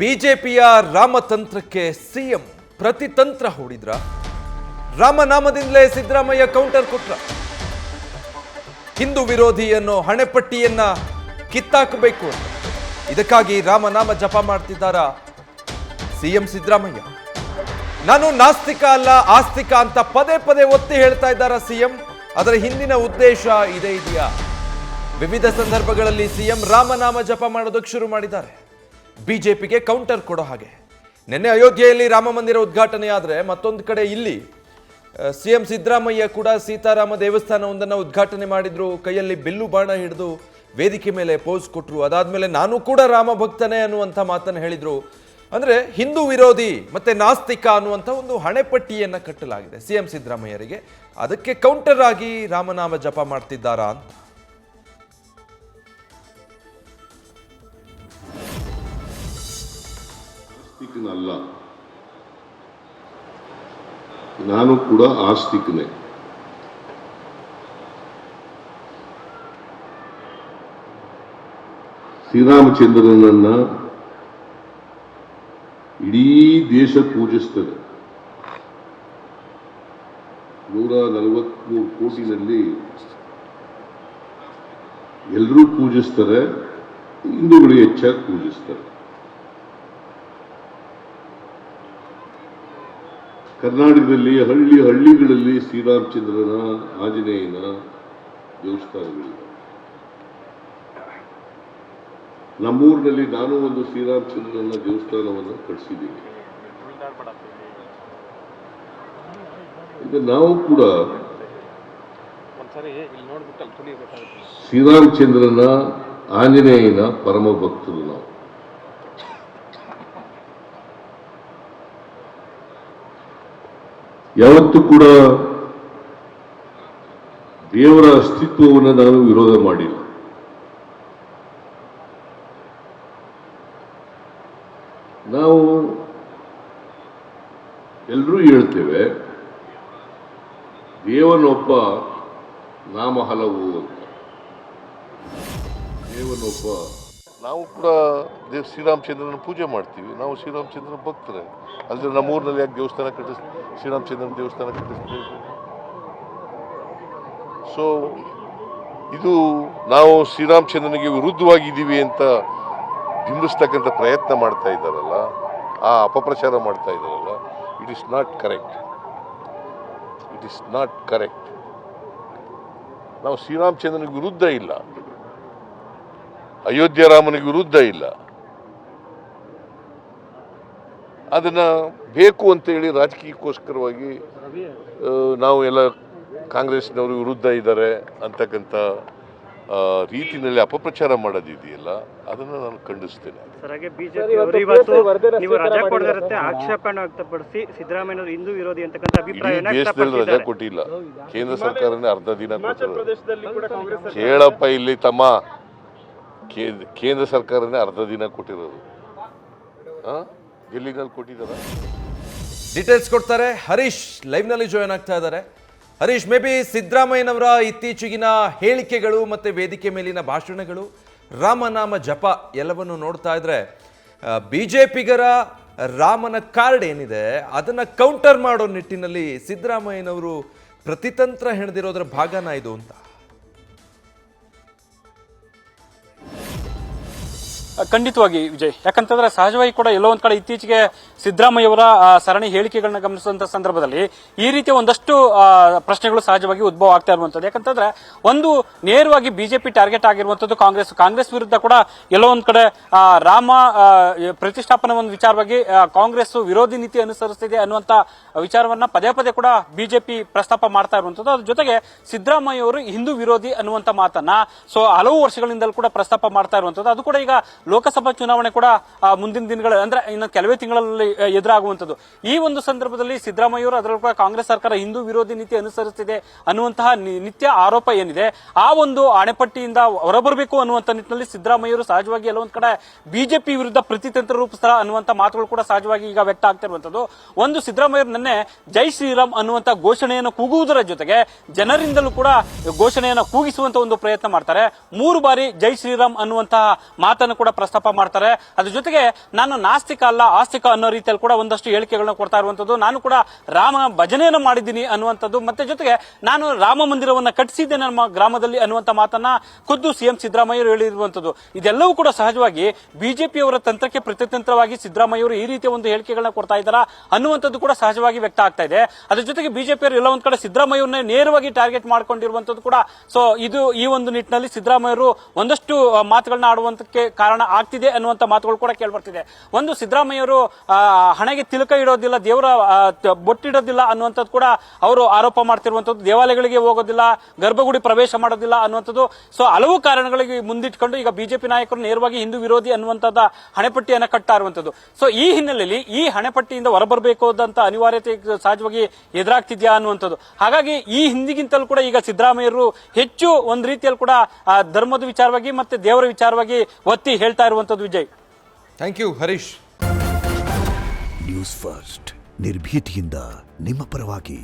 ಬಿಜೆಪಿಯ ರಾಮತಂತ್ರಕ್ಕೆ ಸಿಎಂ ಪ್ರತಿತಂತ್ರ ಹೂಡಿದ್ರ ರಾಮನಾಮದಿಂದಲೇ ಸಿದ್ದರಾಮಯ್ಯ ಕೌಂಟರ್ ಕೊಟ್ರ ಹಿಂದೂ ವಿರೋಧಿ ಅನ್ನೋ ಹಣೆಪಟ್ಟಿಯನ್ನ ಕಿತ್ತಾಕಬೇಕು ಅಂತ ಇದಕ್ಕಾಗಿ ರಾಮನಾಮ ಜಪ ಮಾಡ್ತಿದ್ದಾರಾ ಸಿಎಂ ಸಿದ್ದರಾಮಯ್ಯ. ನಾನು ನಾಸ್ತಿಕ ಅಲ್ಲ ಆಸ್ತಿಕ ಅಂತ ಪದೇ ಪದೇ ಒತ್ತಿ ಹೇಳ್ತಾ ಇದ್ದಾರಾ ಸಿಎಂ. ಅದರ ಹಿಂದಿನ ಉದ್ದೇಶ ಇದೇ ಇದೆಯಾ? ವಿವಿಧ ಸಂದರ್ಭಗಳಲ್ಲಿ ಸಿಎಂ ರಾಮನಾಮ ಜಪ ಮಾಡೋದಕ್ಕೆ ಶುರು ಮಾಡಿದ್ದಾರೆ. ಬಿಜೆಪಿಗೆ ಕೌಂಟರ್ ಕೊಡೋ ಹಾಗೆ ನಿನ್ನೆ ಅಯೋಧ್ಯೆಯಲ್ಲಿ ರಾಮ ಮಂದಿರ ಉದ್ಘಾಟನೆ ಆದರೆ ಮತ್ತೊಂದು ಕಡೆ ಇಲ್ಲಿ ಸಿಎಂ ಸಿದ್ದರಾಮಯ್ಯ ಕೂಡ ಸೀತಾರಾಮ ದೇವಸ್ಥಾನವೊಂದನ್ನು ಉದ್ಘಾಟನೆ ಮಾಡಿದ್ರು. ಕೈಯಲ್ಲಿ ಬಿಲ್ಲು ಬಾಣ ಹಿಡಿದು ವೇದಿಕೆ ಮೇಲೆ ಪೋಸ್ ಕೊಟ್ಟರು. ಅದಾದ್ಮೇಲೆ ನಾನು ಕೂಡ ರಾಮ ಭಕ್ತನೇ ಅನ್ನುವಂಥ ಮಾತನ್ನು ಹೇಳಿದ್ರು. ಅಂದ್ರೆ ಹಿಂದೂ ವಿರೋಧಿ ಮತ್ತೆ ನಾಸ್ತಿಕ ಅನ್ನುವಂಥ ಒಂದು ಹಣೆಪಟ್ಟಿಯನ್ನ ಕಟ್ಟಲಾಗಿದೆ ಸಿಎಂ ಸಿದ್ದರಾಮಯ್ಯರಿಗೆ. ಅದಕ್ಕೆ ಕೌಂಟರ್ ಆಗಿ ರಾಮನಾಮ ಜಪ ಮಾಡ್ತಿದ್ದಾರಾ ಅಂತ. ಅಲ್ಲ, ನಾನು ಕೂಡ ಆಸ್ತಿಕನೇ. ಶ್ರೀರಾಮಚಂದ್ರನನ್ನ ಇಡೀ ದೇಶ ಪೂಜಿಸ್ತದೆ. 143 ಕೋಟಿನಲ್ಲಿ ಎಲ್ಲರೂ ಪೂಜಿಸ್ತಾರೆ, ಹಿಂದೂಗಳು ಹೆಚ್ಚಾಗಿ ಪೂಜಿಸ್ತಾರೆ. ಕರ್ನಾಟಕದಲ್ಲಿ ಹಳ್ಳಿಗಳಲ್ಲಿ ಶ್ರೀರಾಮಚಂದ್ರನ ಆಂಜನೇಯನ ದೇವಸ್ಥಾನಗಳಿವೆ. ನಮ್ಮೂರಿನಲ್ಲಿ ನಾನು ಒಂದು ಶ್ರೀರಾಮಚಂದ್ರನ ದೇವಸ್ಥಾನವನ್ನು ಕಟ್ಟಿಸಿದ್ದೀನಿ. ಈಗ ನಾವು ಕೂಡ ಶ್ರೀರಾಮಚಂದ್ರನ ಆಂಜನೇಯನ ಪರಮ ಭಕ್ತರು. ನಾವು ಯಾವತ್ತೂ ಕೂಡ ದೇವರ ಅಸ್ತಿತ್ವವನ್ನು ನಾನು ವಿರೋಧ ಮಾಡಿಲ್ಲ. ನಾವು ಎಲ್ಲರೂ ಹೇಳ್ತೇವೆ ದೇವನೊಬ್ಬ ನಾಮ ಹಲವು ಅಂತ. ದೇವನೊಬ್ಬ. ನಾವು ಕೂಡ ಶ್ರೀರಾಮಚಂದ್ರನ ಪೂಜೆ ಮಾಡ್ತೀವಿ. ನಾವು ಶ್ರೀರಾಮಚಂದ್ರನ ಭಕ್ತರೇ. ಅಲ್ಲದೆ ನಮ್ಮೂರಿನಲ್ಲಿ ಯಾಕೆ ದೇವಸ್ಥಾನ ಶ್ರೀರಾಮಚಂದ್ರನ ದೇವಸ್ಥಾನ ಕಟ್ಟಿಸ್ತೀವಿ. ಸೊ ಇದು ನಾವು ಶ್ರೀರಾಮಚಂದ್ರನಿಗೆ ವಿರುದ್ಧವಾಗಿದ್ದೀವಿ ಅಂತ ಬಿಂಬಿಸ್ತಕ್ಕಂಥ ಪ್ರಯತ್ನ ಮಾಡ್ತಾ ಇದ್ದಾರಲ್ಲ, ಆ ಅಪಪ್ರಚಾರ ಮಾಡ್ತಾ ಇದ್ದಾರಲ್ಲ, it is not correct. It is not correct. ನಾವು ಶ್ರೀರಾಮಚಂದ್ರನಿಗೆ ವಿರುದ್ಧ ಇಲ್ಲ, ಅಯೋಧ್ಯ ರಾಮನಿಗೆ ವಿರುದ್ಧ ಇಲ್ಲ. ಅದನ್ನ ಬೇಕು ಅಂತ ಹೇಳಿ ರಾಜಕೀಯಕ್ಕೋಸ್ಕರವಾಗಿ ನಾವು ಎಲ್ಲ ಕಾಂಗ್ರೆಸ್ನವರು ವಿರುದ್ಧ ಇದ್ದಾರೆ ಅಂತಕ್ಕಂಥ ರೀತಿಯಲ್ಲಿ ಅಪಪ್ರಚಾರ ಮಾಡೋದಿದೆಯಲ್ಲ, ಅದನ್ನು ನಾನು ಖಂಡಿಸ್ತೇನೆ. ದೇಶದಲ್ಲಿ ರಜಾ ಕೊಟ್ಟಿಲ್ಲ, ಕೇಂದ್ರ ಸರ್ಕಾರನೇ ಅರ್ಧ ದಿನ ಕೊಟ್ಟಿರೋದು. ಕೇಳಪ್ಪ ಇಲ್ಲಿ ತಮ್ಮ, ಕೇಂದ್ರ ಸರ್ಕಾರನೇ ಅರ್ಧ ದಿನ ಕೊಟ್ಟಿರೋದು. ಎಲ್ಲಿನಲ್ಲಿ ಕೊಟ್ಟಿದ್ದಾರೆ? ಡೀಟೇಲ್ಸ್ ಕೊಡ್ತಾರೆ ಹರೀಶ್, ಲೈವ್ ನಲ್ಲಿ ಜಾಯ್ನ್ ಆಗ್ತಾ ಇದ್ದಾರೆ. ಹರೀಶ್, ಮೇ ಬಿ ಸಿದ್ದರಾಮಯ್ಯನವರ ಇತ್ತೀಚೆಗಿನ ಹೇಳಿಕೆಗಳು ಮತ್ತೆ ವೇದಿಕೆ ಮೇಲಿನ ಭಾಷಣಗಳು, ರಾಮನಾಮ ಜಪ ಎಲ್ಲವನ್ನು ನೋಡ್ತಾ ಇದ್ರೆ ಬಿಜೆಪಿಗರ ರಾಮನ ಕಾರ್ಡ್ ಏನಿದೆ ಅದನ್ನ ಕೌಂಟರ್ ಮಾಡೋ ನಿಟ್ಟಿನಲ್ಲಿ ಸಿದ್ದರಾಮಯ್ಯನವರು ಪ್ರತಿತಂತ್ರ ಹೆಣೆದಿರೋದ್ರ ಭಾಗನ ಇದು ಅಂತ. ಖಂಡಿತವಾಗಿ ವಿಜಯ್, ಯಾಕಂತಂದ್ರೆ ಸಹಜವಾಗಿ ಕೂಡ ಎಲ್ಲೋ ಒಂದ್ ಕಡೆ ಇತ್ತೀಚೆಗೆ ಸಿದ್ದರಾಮಯ್ಯವರ ಸರಣಿ ಹೇಳಿಕೆಗಳನ್ನ ಗಮನಿಸುವಂತ ಸಂದರ್ಭದಲ್ಲಿ ಈ ರೀತಿಯ ಒಂದಷ್ಟು ಪ್ರಶ್ನೆಗಳು ಸಹಜವಾಗಿ ಉದ್ಭವ ಆಗ್ತಾ ಇರುವಂತದ್ದು. ಯಾಕಂತಂದ್ರೆ ಒಂದು ನೇರವಾಗಿ ಬಿಜೆಪಿ ಟಾರ್ಗೆಟ್ ಆಗಿರುವಂತದ್ದು ಕಾಂಗ್ರೆಸ್ ವಿರುದ್ಧ ಕೂಡ ಎಲ್ಲೋ ಒಂದ್ ಕಡೆ ರಾಮ ಪ್ರತಿಷ್ಠಾಪನೆ ಒಂದು ವಿಚಾರವಾಗಿ ಕಾಂಗ್ರೆಸ್ ವಿರೋಧಿ ನೀತಿ ಅನುಸರಿಸುತ್ತಿದೆ ಅನ್ನುವಂತ ವಿಚಾರವನ್ನ ಪದೇ ಪದೇ ಕೂಡ ಬಿಜೆಪಿ ಪ್ರಸ್ತಾಪ ಮಾಡ್ತಾ ಇರುವಂತದ್ದು. ಅದ್ರ ಜೊತೆಗೆ ಸಿದ್ದರಾಮಯ್ಯ ಅವರು ಹಿಂದೂ ವಿರೋಧಿ ಅನ್ನುವಂತ ಮಾತನ್ನ ಹಲವು ವರ್ಷಗಳಿಂದಲೂ ಕೂಡ ಪ್ರಸ್ತಾಪ ಮಾಡ್ತಾ ಇರುವಂತದ್ದು. ಅದು ಕೂಡ ಈಗ ಲೋಕಸಭಾ ಚುನಾವಣೆ ಕೂಡ ಮುಂದಿನ ದಿನಗಳ ಅಂದ್ರೆ ಇನ್ನು ಕೆಲವೇ ತಿಂಗಳಲ್ಲಿ ಎದುರಾಗುವಂತದ್ದು. ಈ ಒಂದು ಸಂದರ್ಭದಲ್ಲಿ ಸಿದ್ದರಾಮಯ್ಯವರು ಅದರಲ್ಲೂ ಕೂಡ ಕಾಂಗ್ರೆಸ್ ಸರ್ಕಾರ ಹಿಂದೂ ವಿರೋಧಿ ನೀತಿ ಅನುಸರಿಸುತ್ತಿದೆ ಅನ್ನುವಂತಹ ನಿತ್ಯ ಆರೋಪ ಏನಿದೆ ಆ ಒಂದು ಅಣೆಪಟ್ಟಿಯಿಂದ ಹೊರಬರಬೇಕು ಅನ್ನುವಂತ ನಿಟ್ಟಿನಲ್ಲಿ ಸಿದ್ದರಾಮಯ್ಯವರು ಸಹಜವಾಗಿ ಎಲ್ಲೊಂದ್ ಕಡೆ ಬಿಜೆಪಿ ವಿರುದ್ಧ ಪ್ರತಿತಂತ್ರ ರೂಪಿಸ್ತಾರ ಅನ್ನುವಂತ ಮಾತುಗಳು ಕೂಡ ಸಹಜವಾಗಿ ಈಗ ವ್ಯಕ್ತ ಆಗ್ತಾ ಇರುವಂತದ್ದು. ಒಂದು ಸಿದ್ದರಾಮಯ್ಯರು ನಿನ್ನೆ ಜೈ ಶ್ರೀರಾಮ್ ಅನ್ನುವಂತ ಘೋಷಣೆಯನ್ನು ಕೂಗುವುದರ ಜೊತೆಗೆ ಜನರಿಂದಲೂ ಕೂಡ ಘೋಷಣೆಯನ್ನು ಕೂಗಿಸುವಂತ ಒಂದು ಪ್ರಯತ್ನ ಮಾಡ್ತಾರೆ. 3 ಬಾರಿ ಜೈ ಶ್ರೀರಾಮ್ ಅನ್ನುವಂತಹ ಮಾತನ್ನು ಕೂಡ ಪ್ರಸ್ತಾಪ ಮಾಡ್ತಾರೆ. ಅದ್ರ ಜೊತೆಗೆ ನಾನು ನಾಸ್ತಿಕ ಅಲ್ಲ ಆಸ್ತಿಕ ಅನ್ನೋ ರೀತಿಯಲ್ಲಿ ಕೂಡ ಒಂದಷ್ಟು ಹೇಳಿಕೆಗಳನ್ನ ಕೊಡ್ತಾ ಇರುವಂತದ್ದು. ನಾನು ಕೂಡ ರಾಮ ಭಜನೆಯನ್ನು ಮಾಡಿದ್ದೀನಿ ಅನ್ನುವಂಥದ್ದು, ಮತ್ತೆ ಜೊತೆಗೆ ನಾನು ರಾಮ ಮಂದಿರವನ್ನ ಕಟ್ಟಿಸಿದ್ದೇನೆ ನಮ್ಮ ಗ್ರಾಮದಲ್ಲಿ ಅನ್ನುವಂತ ಮಾತನ್ನ ಖುದ್ದು ಸಿಎಂ ಸಿದ್ದರಾಮಯ್ಯ ಹೇಳಿರುವಂತದ್ದು. ಇದೆಲ್ಲವೂ ಕೂಡ ಸಹಜವಾಗಿ ಬಿಜೆಪಿಯವರ ತಂತ್ರಕ್ಕೆ ಪ್ರತಿತಂತ್ರವಾಗಿ ಸಿದ್ದರಾಮಯ್ಯವರು ಈ ರೀತಿಯ ಒಂದು ಹೇಳಿಕೆಗಳನ್ನ ಕೊಡ್ತಾ ಇದ್ದಾರಾ ಅನ್ನುವಂಥದ್ದು ಕೂಡ ಸಹಜವಾಗಿ ವ್ಯಕ್ತ ಆಗ್ತಾ ಇದೆ. ಅದ್ರ ಜೊತೆಗೆ ಬಿಜೆಪಿಯವರು ಎಲ್ಲ ಒಂದ್ ಕಡೆ ಸಿದ್ದರಾಮಯ್ಯವ್ರನ್ನೇ ನೇರವಾಗಿ ಟಾರ್ಗೆಟ್ ಮಾಡ್ಕೊಂಡಿರುವಂತದ್ದು ಕೂಡ. ಸೊ ಇದು ಈ ಒಂದು ನಿಟ್ಟಿನಲ್ಲಿ ಸಿದ್ದರಾಮಯ್ಯರು ಒಂದಷ್ಟು ಮಾತುಗಳನ್ನ ಆಡುವಂತಕ್ಕೆ ಕಾರಣ ಆಗ್ತಿದೆ ಅನ್ನುವಂತ ಮಾತುಗಳು ಕೂಡ ಕೇಳ್ಬರ್ತಿದೆ. ಒಂದು ಸಿದ್ದರಾಮಯ್ಯವರು ಹಣೆಗೆ ತಿಲಕ ಇಡೋದಿಲ್ಲ, ದೇವರ ಬೊಟ್ಟಿಡೋದಿಲ್ಲ ಅನ್ನುವಂಥದ್ದು ಕೂಡ ಅವರು ಆರೋಪ ಮಾಡ್ತಿರುವಂತದ್ದು. ದೇವಾಲಯಗಳಿಗೆ ಹೋಗೋದಿಲ್ಲ, ಗರ್ಭಗುಡಿ ಪ್ರವೇಶ ಮಾಡೋದಿಲ್ಲ ಅನ್ನುವಂಥದ್ದು. ಸೊ ಹಲವು ಕಾರಣಗಳಿಗೆ ಮುಂದಿಟ್ಕೊಂಡು ಈಗ ಬಿಜೆಪಿ ನಾಯಕರು ನೇರವಾಗಿ ಹಿಂದೂ ವಿರೋಧಿ ಅನ್ನುವಂಥದ್ದ ಹಣೆಪಟ್ಟಿಯನ್ನ ಕಟ್ತಾ ಇರುವಂತದ್ದು. ಸೊ ಈ ಹಿನ್ನೆಲೆಯಲ್ಲಿ ಈ ಹಣೆಪಟ್ಟಿಯಿಂದ ಹೊರಬರಬೇಕು ಅಂತ ಅನಿವಾರ್ಯತೆ ಸಹಜವಾಗಿ ಎದುರಾಗ್ತಿದ್ಯಾ ಅನ್ನುವಂಥದ್ದು. ಹಾಗಾಗಿ ಈ ಹಿಂದಿಗಿಂತಲೂ ಕೂಡ ಈಗ ಸಿದ್ದರಾಮಯ್ಯರು ಹೆಚ್ಚು ಒಂದ್ ರೀತಿಯಲ್ಲಿ ಕೂಡ ಧರ್ಮದ ವಿಚಾರವಾಗಿ ಮತ್ತೆ ದೇವರ ವಿಚಾರವಾಗಿ ಒತ್ತಿ ಹೇಳ್ತಾ ಇರುವಂತದ್ದು. Vijay, thank you Harish. News first ನಿರ್ಭೀತಿಯಿಂದ ನಿಮ್ಮ ಪರವಾಗಿ.